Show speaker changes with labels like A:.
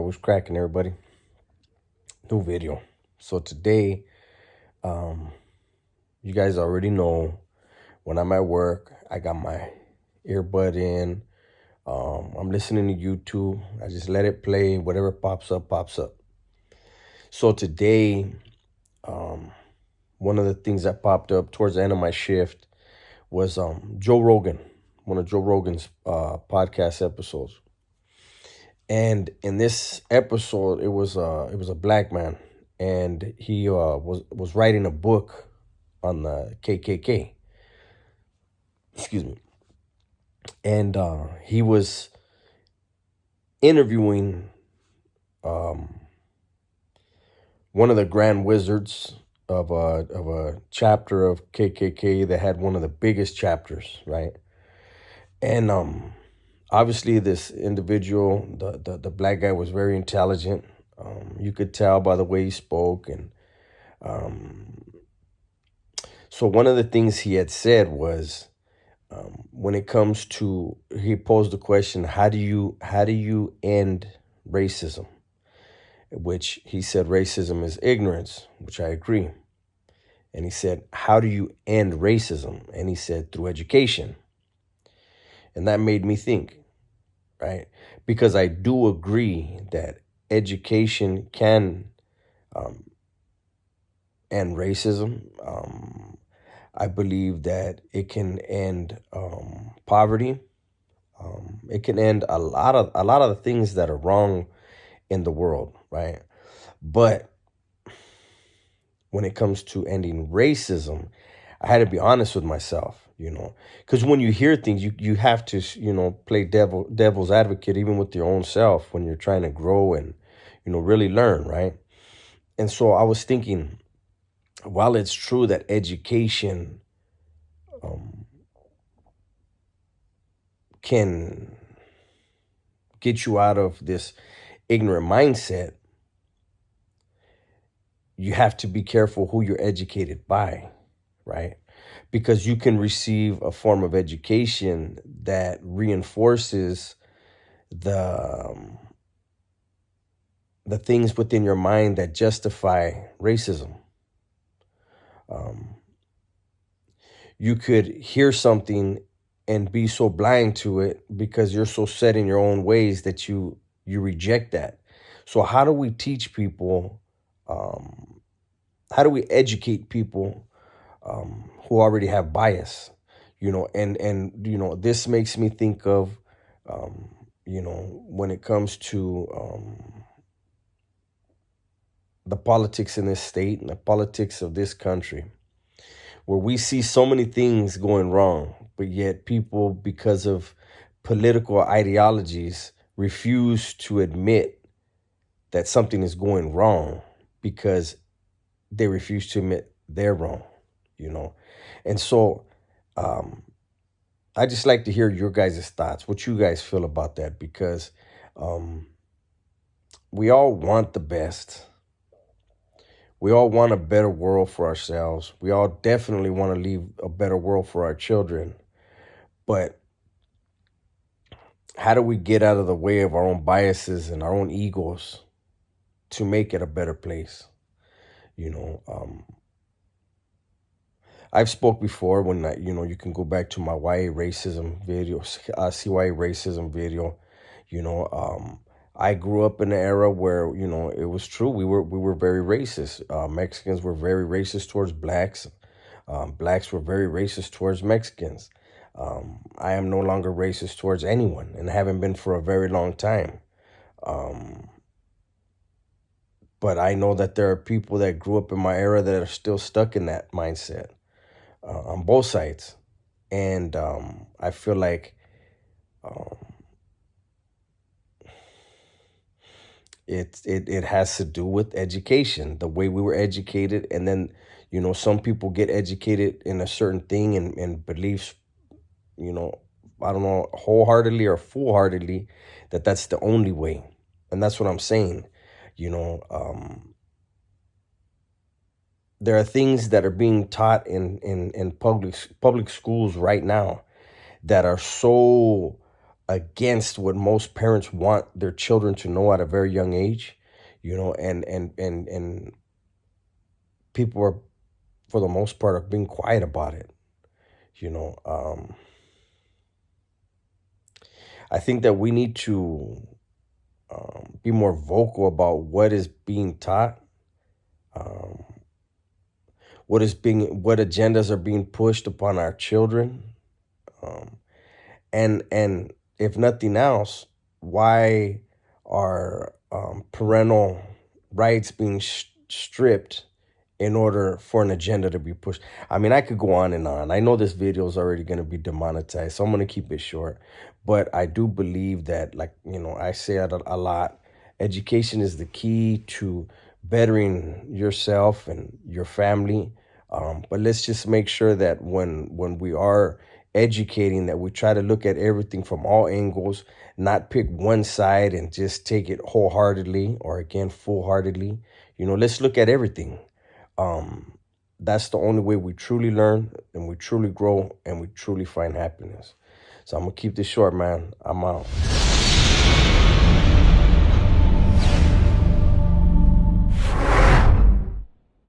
A: was cracking, everybody? New video. So today, you guys already know when I'm at work, I got my earbud in. I'm listening to YouTube. I just let it play. Whatever pops up, pops up. So today, one of the things that popped up towards the end of my shift was Joe Rogan, one of Joe Rogan's podcast episodes. And in this episode, it was a black man, and he was writing a book on the KKK. Excuse me. And he was interviewing one of the grand wizards of a chapter of KKK that had one of the biggest chapters, right? And obviously, this individual, the black guy, was very intelligent. You could tell by the way he spoke, and so one of the things he had said was, when it comes to, he posed the question, how do you end racism? Which he said racism is ignorance, which I agree. And he said, how do you end racism? And he said, through education. And that made me think, right? Because I do agree that education can end racism. I believe that it can end poverty. It can end a lot of the things that are wrong in the world, right? But when it comes to ending racism, I had to be honest with myself, because when you hear things, you have to, play devil's advocate, even with your own self, when you're trying to grow and, really learn, right? And so I was thinking, while it's true that education can get you out of this ignorant mindset, you have to be careful who you're educated by, right? Because you can receive a form of education that reinforces the things within your mind that justify racism. You could hear something and be so blind to it because you're so set in your own ways that you reject that. So how do we teach people? How do we educate people who already have bias? And this makes me think of, when it comes to the politics in this state and the politics of this country, where we see so many things going wrong, but yet people, because of political ideologies, refuse to admit that something is going wrong because they refuse to admit they're wrong, And so I just like to hear your guys' thoughts, what you guys feel about that, because we all want the best. We all want a better world for ourselves. We all definitely want to leave a better world for our children. But how do we get out of the way of our own biases and our own egos to make it a better place? I've spoke before when you can go back to my YA racism video, CYA racism video. I grew up in an era where it was true. We were very racist. Mexicans were very racist towards blacks. Blacks were very racist towards Mexicans. I am no longer racist towards anyone, and haven't been for a very long time. But I know that there are people that grew up in my era that are still stuck in that mindset on both sides. And I feel like it has to do with education, the way we were educated. And then, some people get educated in a certain thing and beliefs, I don't know, wholeheartedly or foolhardily, that that's the only way. And that's what I'm saying. There are things that are being taught in public schools right now that are so against what most parents want their children to know at a very young age, and people are, for the most part, are being quiet about it. You know, I think that we need to be more vocal about what is being taught, um, what agendas are being pushed upon our children, um, and if nothing else, why are parental rights being stripped in order for an agenda to be pushed? I mean, I could go on and on. I know this video is already going to be demonetized, so I'm going to keep it short. But I do believe that, like, I say it a lot, education is the key to bettering yourself and your family. But let's just make sure that when we are educating, that we try to look at everything from all angles, not pick one side and just take it wholeheartedly, or again, full-heartedly. Let's look at everything. Um, that's the only way we truly learn, and we truly grow, and we truly find happiness. So I'm gonna keep this short, man. I'm out.